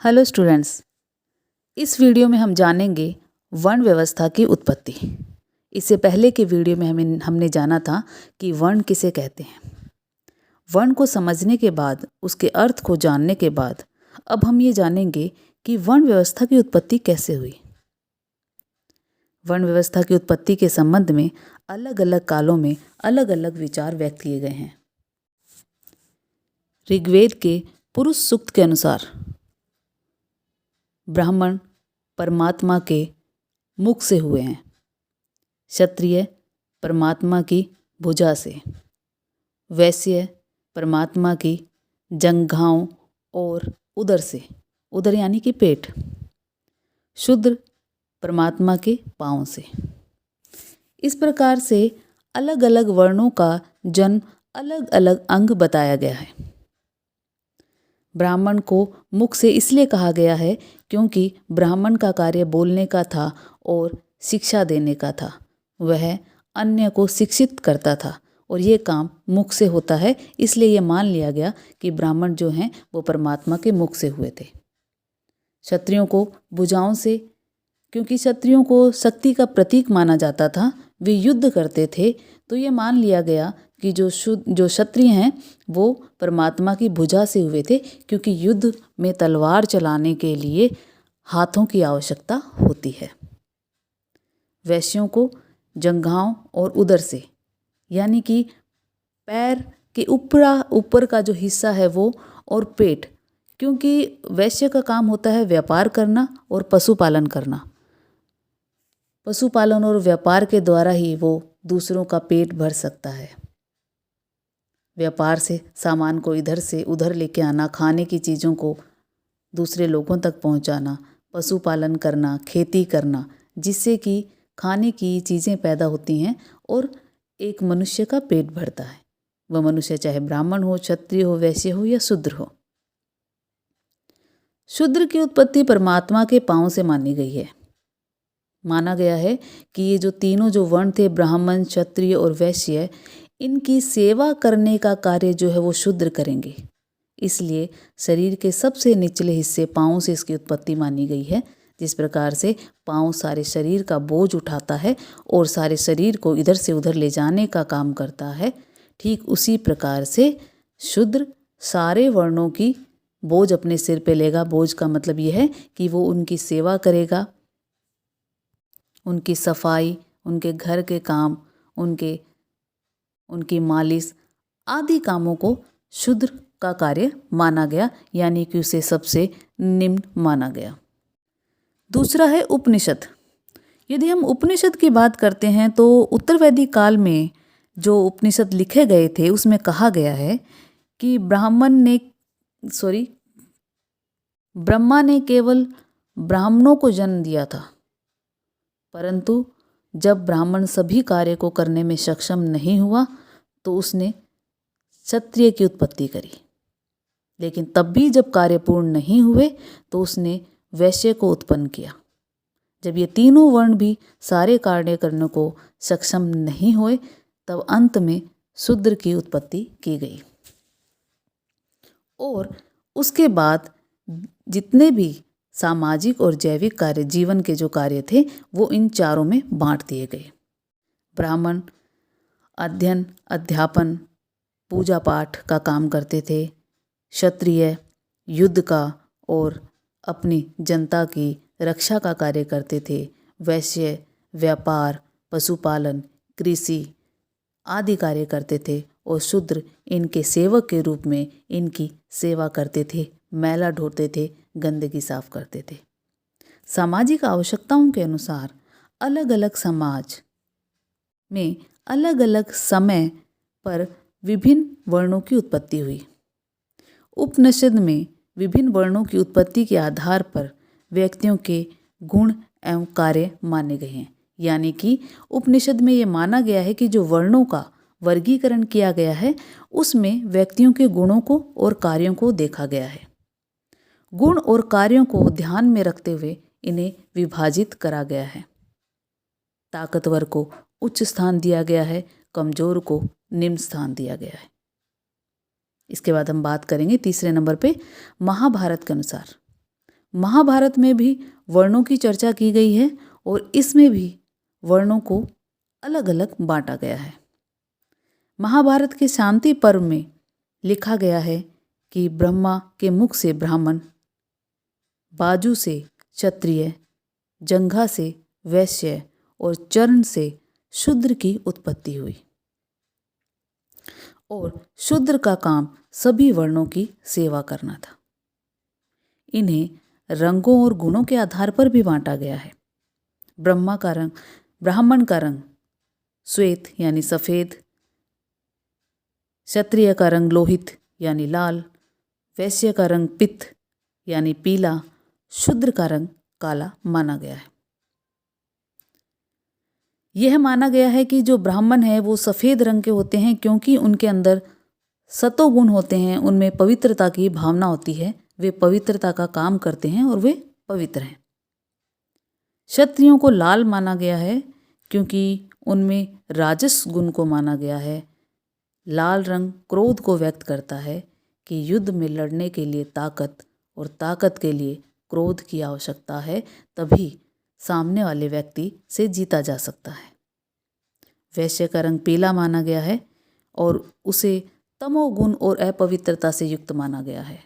Hello students, इस video में हम जानेंगे वर्ण व्यवस्था की उत्पत्ति। इससे पहले के वीडियो में हमने जाना था कि वर्ण किसे कहते हैं। वर्ण को समझने के बाद, उसके अर्थ को जानने के बाद अब हम ये जानेंगे कि वर्ण व्यवस्था की उत्पत्ति कैसे हुई। वर्ण व्यवस्था की उत्पत्ति के संबंध में अलग अलग कालों में अलग अलग विचार व्यक्त किए गए हैं। ऋग्वेद के पुरुष सूक्त के अनुसार ब्राह्मण परमात्मा के मुख से हुए हैं, क्षत्रिय परमात्मा की भुजा से, वैश्य परमात्मा की जंघाओं और उदर से, उदर यानी कि पेट, शूद्र परमात्मा के पाँव से। इस प्रकार से अलग अलग वर्णों का जन्म अलग अलग अंग बताया गया है। ब्राह्मण को मुख से इसलिए कहा गया है क्योंकि ब्राह्मण का कार्य बोलने का था और शिक्षा देने का था। वह अन्य को शिक्षित करता था और ये काम मुख से होता है, इसलिए ये मान लिया गया कि ब्राह्मण जो हैं वो परमात्मा के मुख से हुए थे। क्षत्रियों को भुजाओं से, क्योंकि क्षत्रियों को शक्ति का प्रतीक माना जाता था, वे युद्ध करते थे, तो ये मान लिया गया कि जो क्षत्रिय हैं वो परमात्मा की भुजा से हुए थे, क्योंकि युद्ध में तलवार चलाने के लिए हाथों की आवश्यकता होती है। वैश्यों को जंघाओं और उदर से, यानी कि पैर के ऊपर का जो हिस्सा है वो, और पेट, क्योंकि वैश्य का काम होता है व्यापार करना और पशुपालन करना। पशुपालन और व्यापार के द्वारा ही वो दूसरों का पेट भर सकता है। व्यापार से सामान को इधर से उधर लेके आना, खाने की चीज़ों को दूसरे लोगों तक पहुंचाना, पशुपालन करना, खेती करना, जिससे कि खाने की चीज़ें पैदा होती हैं और एक मनुष्य का पेट भरता है। वह मनुष्य चाहे ब्राह्मण हो, क्षत्रिय हो, वैश्य हो या शूद्र हो। शूद्र की उत्पत्ति परमात्मा के पाँव से मानी गई है। माना गया है कि ये जो तीनों जो वर्ण थे, ब्राह्मण, क्षत्रिय और वैश्य, इनकी सेवा करने का कार्य जो है वो शूद्र करेंगे। इसलिए शरीर के सबसे निचले हिस्से पाँव से इसकी उत्पत्ति मानी गई है। जिस प्रकार से पाँव सारे शरीर का बोझ उठाता है और सारे शरीर को इधर से उधर ले जाने का काम करता है, ठीक उसी प्रकार से शूद्र सारे वर्णों की बोझ अपने सिर पे लेगा। बोझ का मतलब यह है कि वो उनकी सेवा करेगा, उनकी सफाई, उनके घर के काम, उनकी मालिश आदि कामों को शूद्र का कार्य माना गया, यानी कि उसे सबसे निम्न माना गया। दूसरा है उपनिषद। यदि हम उपनिषद की बात करते हैं तो उत्तरवैदिक काल में जो उपनिषद लिखे गए थे उसमें कहा गया है कि ब्रह्मा ने केवल ब्राह्मणों को जन्म दिया था, परंतु जब ब्राह्मण सभी कार्य को करने में सक्षम नहीं हुआ तो उसने क्षत्रिय की उत्पत्ति करी। लेकिन तब भी जब कार्य पूर्ण नहीं हुए तो उसने वैश्य को उत्पन्न किया। जब ये तीनों वर्ण भी सारे कार्य करने को सक्षम नहीं हुए तब अंत में शूद्र की उत्पत्ति की गई। और उसके बाद जितने भी सामाजिक और जैविक कार्य, जीवन के जो कार्य थे, वो इन चारों में बांट दिए गए। ब्राह्मण अध्ययन, अध्यापन, पूजा पाठ का काम करते थे। क्षत्रिय युद्ध का और अपनी जनता की रक्षा का कार्य करते थे। वैश्य व्यापार, पशुपालन, कृषि आदि कार्य करते थे और शूद्र इनके सेवक के रूप में इनकी सेवा करते थे, मैला ढोते थे, गंदगी साफ करते थे। सामाजिक आवश्यकताओं के अनुसार अलग अलग समाज में अलग अलग समय पर विभिन्न वर्णों की उत्पत्ति हुई। उपनिषद में विभिन्न वर्णों की उत्पत्ति के आधार पर व्यक्तियों के गुण एवं कार्य माने गए हैं। यानी कि उपनिषद में ये माना गया है कि जो वर्णों का वर्गीकरण किया गया है उसमें व्यक्तियों के गुणों को और कार्यों को देखा गया है। गुण और कार्यों को ध्यान में रखते हुए इन्हें विभाजित करा गया है। ताकतवर को उच्च स्थान दिया गया है, कमजोर को निम्न स्थान दिया गया है। इसके बाद हम बात करेंगे तीसरे नंबर पे महाभारत के अनुसार। महाभारत में भी वर्णों की चर्चा की गई है और इसमें भी वर्णों को अलग अलग बांटा गया है। महाभारत के शांति पर्व में लिखा गया है कि ब्रह्मा के मुख से ब्राह्मण, बाजू से क्षत्रिय, जंघा से वैश्य और चरण से शूद्र की उत्पत्ति हुई और शूद्र का काम सभी वर्णों की सेवा करना था। इन्हें रंगों और गुणों के आधार पर भी बांटा गया है। ब्राह्मण का रंग श्वेत यानी सफ़ेद, क्षत्रिय का रंग लोहित यानी लाल, वैश्य का रंग पित्त यानी पीला, शूद्र का रंग काला माना गया है। यह माना गया है कि जो ब्राह्मण है वो सफ़ेद रंग के होते हैं क्योंकि उनके अंदर सतोगुण होते हैं, उनमें पवित्रता की भावना होती है, वे पवित्रता का काम करते हैं और वे पवित्र हैं। क्षत्रियों को लाल माना गया है क्योंकि उनमें राजस गुण को माना गया है। लाल रंग क्रोध को व्यक्त करता है कि युद्ध में लड़ने के लिए ताकत और ताकत के लिए क्रोध की आवश्यकता है, तभी सामने वाले व्यक्ति से जीता जा सकता है। वैश्य का रंग पीला माना गया है और उसे तमोगुण और अपवित्रता से युक्त माना गया है,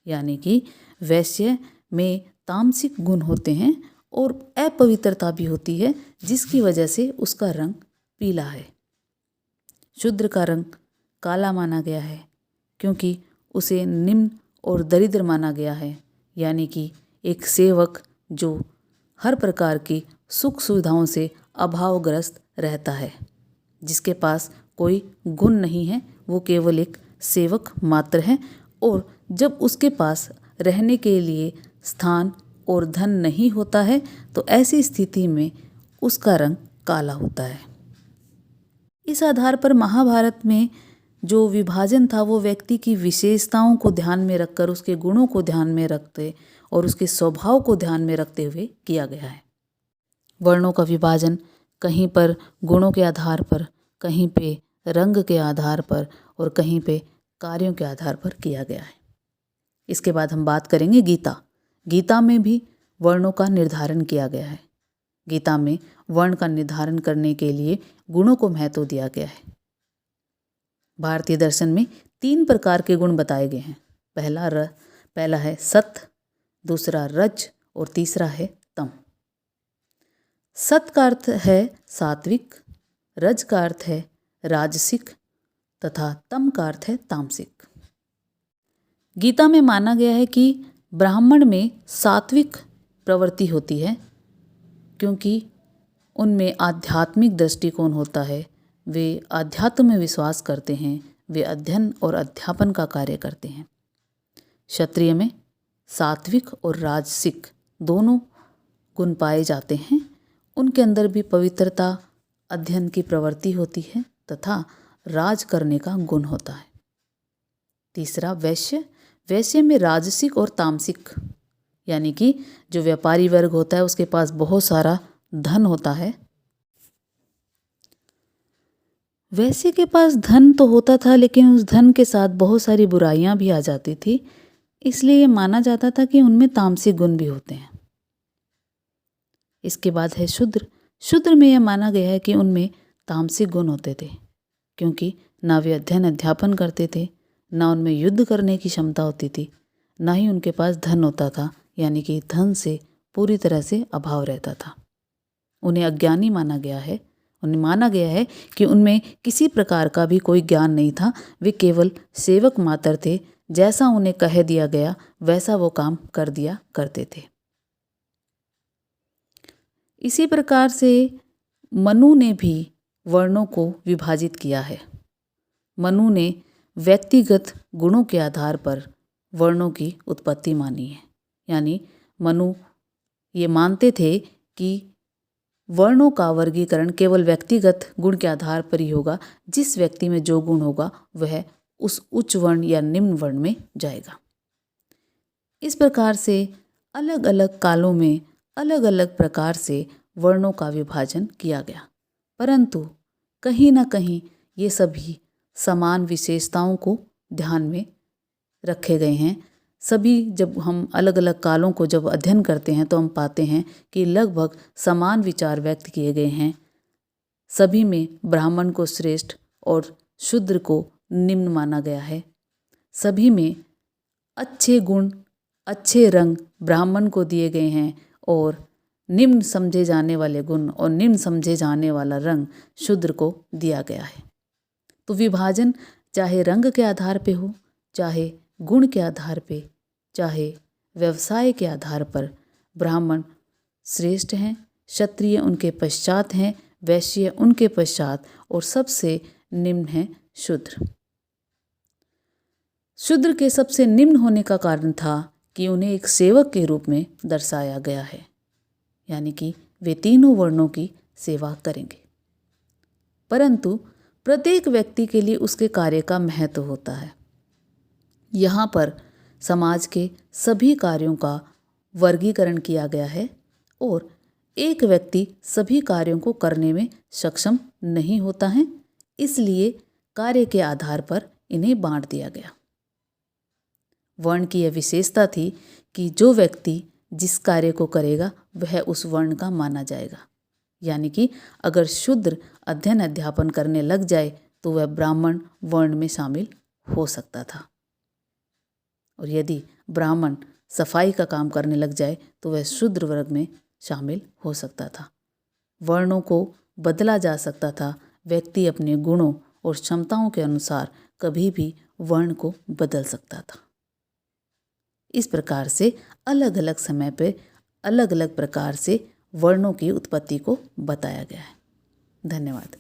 यानी कि वैश्य में तामसिक गुण होते हैं और अपवित्रता भी होती है, जिसकी वजह से उसका रंग पीला है। शूद्र का रंग काला माना गया है क्योंकि उसे निम्न और दरिद्र माना गया है, यानी कि एक सेवक जो हर प्रकार की सुख सुविधाओं से अभावग्रस्त रहता है, जिसके पास कोई गुण नहीं है, वो केवल एक सेवक मात्र है और जब उसके पास रहने के लिए स्थान और धन नहीं होता है तो ऐसी स्थिति में उसका रंग काला होता है। इस आधार पर महाभारत में जो विभाजन था वो व्यक्ति की विशेषताओं को ध्यान में रखकर, उसके गुणों को ध्यान में रखते और उसके स्वभाव को ध्यान में रखते हुए किया गया है। वर्णों का विभाजन कहीं पर गुणों के आधार पर, कहीं पे रंग के आधार पर और कहीं पे कार्यों के आधार पर किया गया है। इसके बाद हम बात करेंगे गीता। गीता में भी वर्णों का निर्धारण किया गया है। गीता में वर्ण का निर्धारण करने के लिए गुणों को महत्व दिया गया है। भारतीय दर्शन में 3 प्रकार के गुण बताए गए हैं। पहला है सत, दूसरा रज और तीसरा है तम। सत का अर्थ है सात्विक, रज का अर्थ है राजसिक तथा तम का अर्थ है तामसिक। गीता में माना गया है कि ब्राह्मण में सात्विक प्रवृत्ति होती है क्योंकि उनमें आध्यात्मिक दृष्टिकोण होता है, वे आध्यात्म में विश्वास करते हैं, वे अध्ययन और अध्यापन का कार्य करते हैं। क्षत्रिय में सात्विक और राजसिक दोनों गुण पाए जाते हैं। उनके अंदर भी पवित्रता, अध्ययन की प्रवृत्ति होती है तथा राज करने का गुण होता है। तीसरा वैश्य में राजसिक और तामसिक, यानी कि जो व्यापारी वर्ग होता है उसके पास बहुत सारा धन होता है। वैश्य के पास धन तो होता था लेकिन उस धन के साथ बहुत सारी बुराइयां भी आ जाती थी, इसलिए ये माना जाता था कि उनमें तामसिक गुण भी होते हैं। इसके बाद है शूद्र में यह माना गया है कि उनमें तामसिक गुण होते थे क्योंकि ना वे अध्ययन अध्यापन करते थे, ना उनमें युद्ध करने की क्षमता होती थी, ना ही उनके पास धन होता था, यानी कि धन से पूरी तरह से अभाव रहता था। उन्हें अज्ञानी माना गया है। उन्हें माना गया है कि उनमें किसी प्रकार का भी कोई ज्ञान नहीं था, वे केवल सेवक मात्र थे, जैसा उन्हें कह दिया गया वैसा वो काम कर दिया करते थे। इसी प्रकार से मनु ने भी वर्णों को विभाजित किया है। मनु ने व्यक्तिगत गुणों के आधार पर वर्णों की उत्पत्ति मानी है, यानी मनु ये मानते थे कि वर्णों का वर्गीकरण केवल व्यक्तिगत गुण के आधार पर ही होगा। जिस व्यक्ति में जो गुण होगा वह उस उच्च वर्ण या निम्न वर्ण में जाएगा। इस प्रकार से अलग अलग कालों में अलग अलग प्रकार से वर्णों का विभाजन किया गया, परंतु कहीं ना कहीं ये सभी समान विशेषताओं को ध्यान में रखे गए हैं, सभी जब हम अलग अलग कालों को जब अध्ययन करते हैं तो हम पाते हैं कि लगभग समान विचार व्यक्त किए गए हैं। सभी में ब्राह्मण को श्रेष्ठ और शूद्र को निम्न माना गया है। सभी में अच्छे गुण, अच्छे रंग ब्राह्मण को दिए गए हैं और निम्न समझे जाने वाले गुण और निम्न समझे जाने वाला रंग शूद्र को दिया गया है। तो विभाजन चाहे रंग के आधार पे हो, चाहे गुण के आधार पे, चाहे व्यवसाय के आधार पर ब्राह्मण श्रेष्ठ हैं, क्षत्रिय उनके पश्चात हैं, वैश्य उनके पश्चात और सबसे निम्न है शूद्र। शूद्र के सबसे निम्न होने का कारण था कि उन्हें एक सेवक के रूप में दर्शाया गया है, यानी कि वे तीनों वर्णों की सेवा करेंगे। परंतु प्रत्येक व्यक्ति के लिए उसके कार्य का महत्व होता है। यहाँ पर समाज के सभी कार्यों का वर्गीकरण किया गया है और एक व्यक्ति सभी कार्यों को करने में सक्षम नहीं होता है, इसलिए कार्य के आधार पर इन्हें बांट दिया गया। वर्ण की यह विशेषता थी कि जो व्यक्ति जिस कार्य को करेगा वह उस वर्ण का माना जाएगा, यानी कि अगर शूद्र अध्ययन अध्यापन करने लग जाए तो वह ब्राह्मण वर्ण में शामिल हो सकता था, और यदि ब्राह्मण सफाई का काम करने लग जाए तो वह शूद्र वर्ग में शामिल हो सकता था। वर्णों को बदला जा सकता था। व्यक्ति अपने गुणों और क्षमताओं के अनुसार कभी भी वर्ण को बदल सकता था। इस प्रकार से अलग अलग समय पर अलग अलग प्रकार से वर्णों की उत्पत्ति को बताया गया है। धन्यवाद।